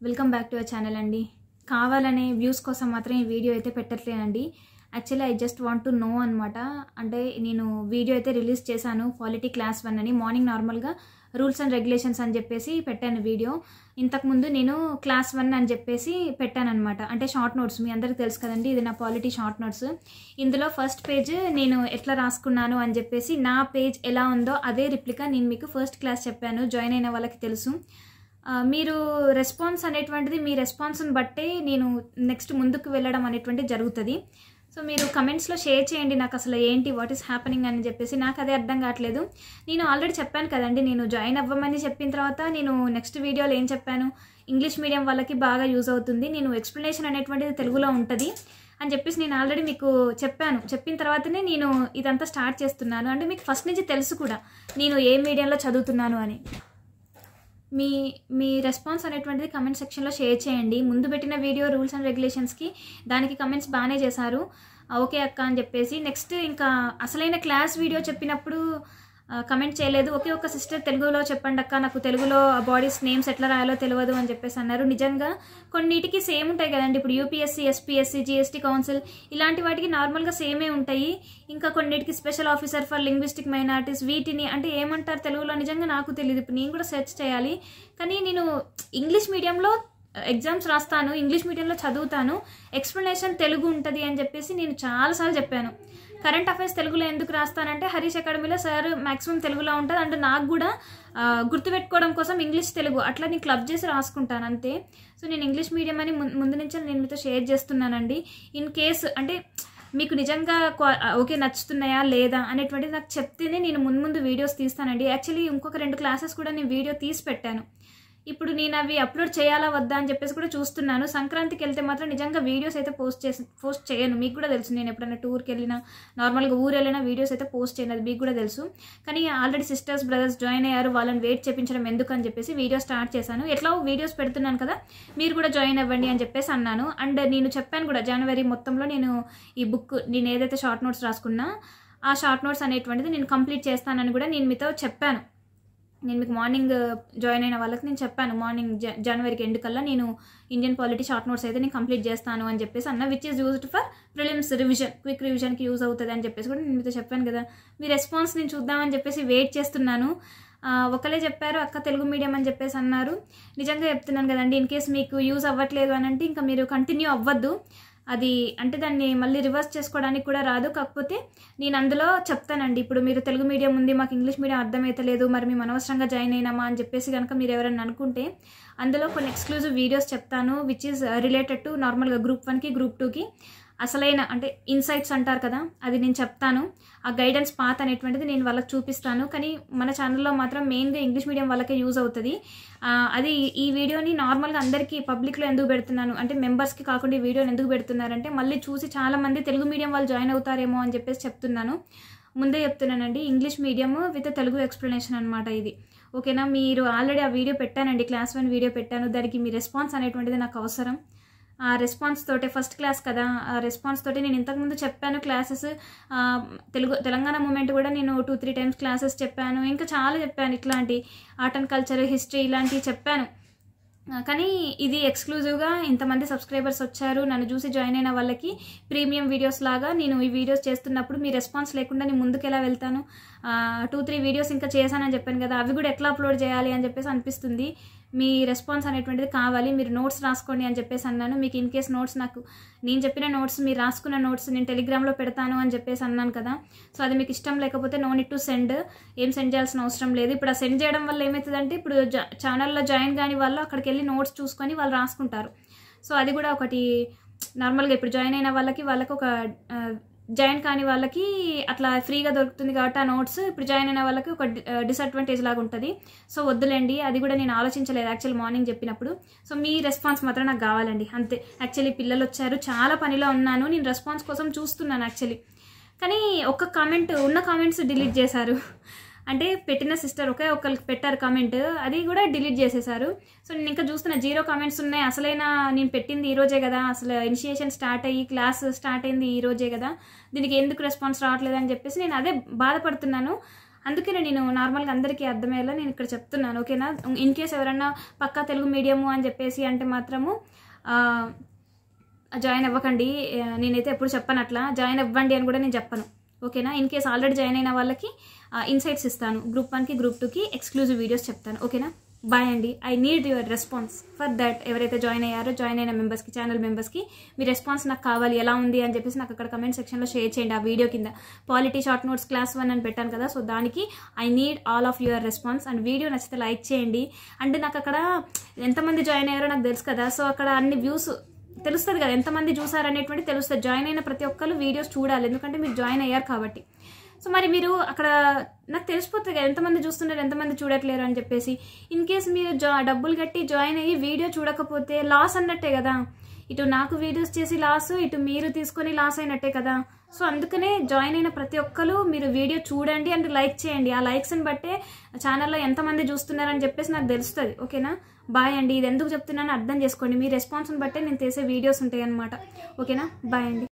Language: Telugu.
Welcome back to our channel అండి. కావాలనే వ్యూస్ కోసం మాత్రం ఈ వీడియో అయితే పెట్టట్లేనండి. Actually I just want to know అనమాట. అంటే నేను వీడియో అయితే రిలీజ్ చేశాను పాలిటీ క్లాస్ 1 అని. మార్నింగ్ నార్మల్గా రూల్స్ అండ్ రెగ్యులేషన్స్ అని చెప్పేసి పెట్టాను వీడియో. ఇంతకుముందు నేను క్లాస్ 1 అని చెప్పేసి పెట్టాను అనమాట. అంటే షార్ట్ నోట్స్, మీ అందరికీ తెలుసు కదండి, ఇది నా పాలిటీ షార్ట్ నోట్స్. ఇందులో ఫస్ట్ పేజ్ నేను ఎట్లా రాసుకున్నాను అని చెప్పేసి, నా పేజ్ ఎలా ఉందో అదే రిప్లికా నేను మీకు ఫస్ట్ క్లాస్ చెప్పాను. జాయిన్ అయిన వాళ్ళకి తెలుసు. మీరు రెస్పాన్స్ అనేటువంటిది, మీ రెస్పాన్స్ని బట్టే నేను నెక్స్ట్ ముందుకు వెళ్ళడం అనేటువంటిది జరుగుతుంది. సో మీరు కమెంట్స్లో షేర్ చేయండి నాకు అసలు ఏంటి, వాట్ ఈస్ హ్యాపెనింగ్ అని చెప్పేసి. నాకు అదే అర్థం కావట్లేదు. నేను ఆల్రెడీ చెప్పాను కదండి, నేను జాయిన్ అవ్వమని చెప్పిన తర్వాత నేను నెక్స్ట్ వీడియోలో ఏం చెప్పాను, ఇంగ్లీష్ మీడియం వాళ్ళకి బాగా యూజ్ అవుతుంది, నేను ఎక్స్ప్లెనేషన్ అనేటువంటిది తెలుగులో ఉంటుంది అని చెప్పేసి నేను ఆల్రెడీ మీకు చెప్పాను. చెప్పిన తర్వాతనే నేను ఇదంతా స్టార్ట్ చేస్తున్నాను. అంటే మీకు ఫస్ట్ నుంచి తెలుసు కూడా నేను ఏ మీడియంలో చదువుతున్నాను అని. మీ రెస్పాన్స్ అనేటువంటిది కమెంట్ సెక్షన్లో షేర్ చేయండి. ముందు పెట్టిన వీడియో రూల్స్ అండ్ రెగ్యులేషన్స్కి దానికి కమెంట్స్ బాగానే చేశారు, ఓకే అక్క అని చెప్పేసి. నెక్స్ట్ ఇంకా అసలైన క్లాస్ వీడియో చెప్పినప్పుడు కమెంట్ చేయలేదు. ఒకే ఒక సిస్టర్ తెలుగులో చెప్పండి అక్క, నాకు తెలుగులో బాడీస్ నేమ్స్ ఎట్లా రాయాలో తెలియదు అని చెప్పేసి అన్నారు. నిజంగా కొన్నిటికి సేమ్ ఉంటాయి కదండి. ఇప్పుడు యూపీఎస్సీ, ఎస్పీఎస్సీ, జీఎస్టీ కౌన్సిల్ ఇలాంటి వాటికి నార్మల్గా సేమే ఉంటాయి. ఇంకా కొన్నిటికి special officer for linguistic minorities, వీటిని అంటే ఏమంటారు తెలుగులో నిజంగా నాకు తెలియదు. ఇప్పుడు నేను కూడా సెర్చ్ చేయాలి. కానీ నేను ఇంగ్లీష్ మీడియంలో ఎగ్జామ్స్ రాస్తాను, ఇంగ్లీష్ మీడియంలో చదువుతాను, ఎక్స్ప్లెనేషన్ తెలుగు ఉంటుంది అని చెప్పేసి నేను చాలాసార్లు చెప్పాను. కరెంట్ అఫైర్స్ తెలుగులో ఎందుకు రాస్తానంటే హరీష్ అకాడమీలో సార్ మ్యాక్సిమం తెలుగులో ఉంటుంది. అంటే నాకు కూడా గుర్తుపెట్టుకోవడం కోసం ఇంగ్లీష్ తెలుగు అట్లా నేను క్లబ్ చేసి రాసుకుంటాను అంతే. సో నేను ఇంగ్లీష్ మీడియం అని ముందు నుంచి నేను మీతో షేర్ చేస్తున్నానండి. ఇన్ కేస్ అంటే మీకు నిజంగా ఓకే నచ్చుతున్నాయా లేదా అనేటువంటిది నాకు చెప్తేనే నేను ముందు వీడియోస్ తీస్తానండి. యాక్చువల్లీ ఇంకొక 2 క్లాసెస్ కూడా నేను వీడియో తీసి పెట్టాను. ఇప్పుడు నేను అవి అప్లోడ్ చేయాలా వద్దా అని చెప్పేసి కూడా చూస్తున్నాను. సంక్రాంతికి వెళ్తే మాత్రం నిజంగా వీడియోస్ అయితే పోస్ట్ చేయను. మీకు కూడా తెలుసు, నేను ఎప్పుడైనా టూర్కి వెళ్ళినా, నార్మల్గా ఊరు వెళ్ళినా వీడియోస్ అయితే పోస్ట్ చేయను, అది మీకు కూడా తెలుసు. కానీ ఆల్రెడీ సిస్టర్స్ బ్రదర్స్ జాయిన్ అయ్యారు, వాళ్ళని వెయిట్ చేయించడం ఎందుకు అని చెప్పేసి వీడియో స్టార్ట్ చేశాను. ఎట్లా వీడియోస్ పెడుతున్నాను కదా, మీరు కూడా జాయిన్ అవ్వండి అని చెప్పేసి అన్నాను. అండ్ నేను చెప్పాను కూడా, జనవరి మొత్తంలో నేను ఈ బుక్, నేను ఏదైతే షార్ట్ నోట్స్ రాసుకున్నా ఆ షార్ట్ నోట్స్ అనేటువంటిది నేను కంప్లీట్ చేస్తానని కూడా నేను మీతో చెప్పాను. నేను మీకు మార్నింగ్ జాయిన్ అయిన వాళ్ళకి నేను చెప్పాను, మార్నింగ్ జనవరికి ఎండ్ కల్లా నేను ఇండియన్ పాలిటీ షార్ట్ నోట్స్ అయితే నేను కంప్లీట్ చేస్తాను అని చెప్పేసి అన్న. Which is used for prelims revision, quick రివిజన్కి యూజ్ అవుతుంది అని చెప్పేసి కూడా నేను మీతో చెప్పాను కదా. మీ రెస్పాన్స్ నేను చూద్దామని చెప్పేసి వెయిట్ చేస్తున్నాను. ఒకరే చెప్పారు అక్క తెలుగు మీడియం అని చెప్పేసి అన్నారు. నిజంగా చెప్తున్నాను కదండి, ఇన్ కేస్ మీకు యూజ్ అవ్వట్లేదు అని అంటే ఇంకా మీరు కంటిన్యూ అవ్వద్దు. అది అంటే దాన్ని మళ్ళీ రివర్స్ చేసుకోవడానికి కూడా రాదు. కాకపోతే నేను అందులో చెప్తానండి, ఇప్పుడు మీరు తెలుగు మీడియం ఉంది, మాకు ఇంగ్లీష్ మీడియం అర్థమైతలేదు, మరి మేము అనవసరంగా జాయిన్ అయినామా అని చెప్పేసి కనుక మీరు ఎవరైనా అనుకుంటే అందులో కొన్ని ఎక్స్క్లూజివ్ వీడియోస్ చెప్తాను, విచ్ ఈజ్ రిలేటెడ్ టు నార్మల్గా గ్రూప్ 1కి గ్రూప్ 2కి అసలైన అంటే ఇన్సైట్స్ అంటారు కదా, అది నేను చెప్తాను. ఆ గైడెన్స్ పాత్ అనేటువంటిది నేను వాళ్ళకి చూపిస్తాను. కానీ మన ఛానల్లో మాత్రం మెయిన్గా ఇంగ్లీష్ మీడియం వాళ్ళకే యూజ్ అవుతుంది. అది ఈ వీడియోని నార్మల్గా అందరికీ పబ్లిక్లో ఎందుకు పెడుతున్నాను అంటే, మెంబర్స్కి కాకుండా ఈ వీడియోని ఎందుకు పెడుతున్నారంటే మళ్ళీ చూసి చాలామంది తెలుగు మీడియం వాళ్ళు జాయిన్ అవుతారేమో అని చెప్పేసి చెప్తున్నాను. ముందే చెప్తున్నానండి, English medium with Telugu explanation అనమాట ఇది. ఓకేనా, మీరు ఆల్రెడీ ఆ వీడియో పెట్టానండి, క్లాస్ 1 వీడియో పెట్టాను. దానికి మీ రెస్పాన్స్ అనేటువంటిది నాకు అవసరం. ఆ రెస్పాన్స్ తోటే, ఫస్ట్ క్లాస్ కదా, ఆ రెస్పాన్స్ తోటి నేను ఇంతకుముందు చెప్పాను క్లాసెస్. తెలంగాణ మూమెంట్ కూడా నేను 2-3 టైమ్స్ క్లాసెస్ చెప్పాను. ఇంకా చాలా చెప్పాను, ఇట్లాంటి ఆర్ట్ అండ్ కల్చర్, హిస్టరీ ఇలాంటివి చెప్పాను. కానీ ఇది ఎక్స్క్లూజివ్గా ఇంతమంది సబ్స్క్రైబర్స్ వచ్చారు, నన్ను చూసి జాయిన్ అయిన వాళ్ళకి ప్రీమియం వీడియోస్ లాగా నేను ఈ వీడియోస్ చేస్తున్నప్పుడు మీ రెస్పాన్స్ లేకుండా నేను ముందుకు ఎలా వెళ్తాను. 2-3 వీడియోస్ ఇంకా చేశానని చెప్పాను కదా, అవి కూడా ఎట్లా అప్లోడ్ చేయాలి అని చెప్పేసి అనిపిస్తుంది. మీ రెస్పాన్స్ అనేటువంటిది కావాలి. మీరు నోట్స్ రాసుకోండి అని చెప్పేసి అన్నాను. మీకు ఇన్ కేస్ నోట్స్, నాకు నేను చెప్పిన నోట్స్, మీరు రాసుకున్న నోట్స్ నేను టెలిగ్రామ్లో పెడతాను అని చెప్పేసి అన్నాను కదా. సో అది మీకు ఇష్టం లేకపోతే నో నీడ్ టు సెండ్, ఏం సెండ్ చేయాల్సిన అవసరం లేదు. ఇప్పుడు ఆ సెండ్ చేయడం వల్ల ఏమవుతుందంటే, ఇప్పుడు ఛానల్లో జాయిన్ కాని వాళ్ళు అక్కడికి వెళ్ళి నోట్స్ చూసుకొని వాళ్ళు రాసుకుంటారు. సో అది కూడా ఒకటి నార్మల్గా ఇప్పుడు జాయిన్ అయిన వాళ్ళకి ఒక జాయిన్ కాని వాళ్ళకి అట్లా ఫ్రీగా దొరుకుతుంది కాబట్టి ఆ నోట్స్, ఇప్పుడు జాయిన్ అయిన వాళ్ళకి ఒక డిసడ్వాంటేజ్ లాగా ఉంటుంది. సో వద్దులేండి, అది కూడా నేను ఆలోచించలేదు యాక్చువల్లీ మార్నింగ్ చెప్పినప్పుడు. సో మీ రెస్పాన్స్ మాత్రం నాకు కావాలండి అంతే. యాక్చువల్లీ పిల్లలు వచ్చారు, చాలా పనిలో ఉన్నాను, నేను రెస్పాన్స్ కోసం చూస్తున్నాను యాక్చువల్లీ. కానీ ఒక్క కామెంట్, ఉన్న కామెంట్స్ డిలీట్ చేశారు. అంటే పెట్టిన సిస్టర్ ఒకే ఒక్కరికి పెట్టారు కామెంట్, అది కూడా డిలీట్ చేసేసారు. సో నేను ఇంకా చూస్తున్న 0 కామెంట్స్ ఉన్నాయి. అసలైన నేను పెట్టింది ఈ రోజే కదా, అసలు ఇనిషియేషన్ స్టార్ట్ అయ్యి క్లాస్ స్టార్ట్ అయింది ఈ రోజే కదా, దీనికి ఎందుకు రెస్పాన్స్ రావట్లేదు అని చెప్పేసి నేను అదే బాధపడుతున్నాను. అందుకనే నేను నార్మల్గా అందరికీ అర్థమయ్యేలా నేను ఇక్కడ చెప్తున్నాను, ఓకేనా. ఇన్ కేస్ ఎవరన్నా పక్కా తెలుగు మీడియము అని చెప్పేసి అంటే మాత్రము జాయిన్ అవ్వకండి. నేనైతే ఎప్పుడు చెప్పను అట్లా, జాయిన్ అవ్వండి అని కూడా నేను చెప్పను, ఓకేనా. ఇన్ కేస్ ఆల్రెడీ జాయిన్ అయిన వాళ్ళకి ఇన్సైట్స్ ఇస్తాను, గ్రూప్ 1కి గ్రూప్ 2కి ఎక్స్క్లూజివ్ వీడియోస్ చెప్తాను, ఓకేనా. బాయ్ అండి. I need your response for that. ఎవరైతే జాయిన్ అయ్యారో జాయిన్ అయిన మెంబర్స్కి, ఛానల్ మెంబర్స్కి మీ రెస్పాన్స్ నాకు కావాలి, ఎలా ఉంది అని చెప్పేసి నాకు అక్కడ కమెంట్ సెక్షన్లో షేర్ చేయండి. ఆ వీడియో కింద పాలిటీ షార్ట్ నోట్స్ క్లాస్ 1 అని పెట్టాను కదా, సో దానికి I need all of your response. And video నచ్చితే లైక్ చేయండి. అండ్ నాకు అక్కడ ఎంతమంది జాయిన్ అయ్యారో నాకు తెలుసు కదా, సో అక్కడ అన్ని వ్యూస్ తెలుస్తుంది కదా, ఎంతమంది చూసారనేటువంటి తెలుస్తుంది. జాయిన్ అయిన ప్రతి ఒక్కరు వీడియోస్ చూడాలి, ఎందుకంటే మీరు జాయిన్ అయ్యారు కాబట్టి. సో మరి మీరు అక్కడ నాకు తెలిసిపోతుంది కదా ఎంతమంది చూస్తున్నారు, ఎంతమంది చూడట్లేరు అని చెప్పేసి. ఇన్ కేస్ మీరు డబ్బులు కట్టి జాయిన్ అయ్యి వీడియో చూడకపోతే లాస్ అన్నట్టే కదా. ఇటు నాకు వీడియోస్ చేసి లాస్, ఇటు మీరు తీసుకొని లాస్ అయినట్టే కదా. సో అందుకనే జాయిన్ అయిన ప్రతి ఒక్కరు మీరు వీడియో చూడండి అండ్ లైక్ చేయండి. ఆ లైక్స్ని బట్టే ఛానల్లో ఎంతమంది చూస్తున్నారని చెప్పేసి నాకు తెలుస్తుంది, ఓకేనా. బాయ్ అండి. ఇది ఎందుకు చెప్తున్నానో అర్థం చేసుకోండి. మీ రెస్పాన్స్ని బట్టే నేను చేసే వీడియోస్ ఉంటాయి అన్నమాట, ఓకేనా. బాయ్ అండి.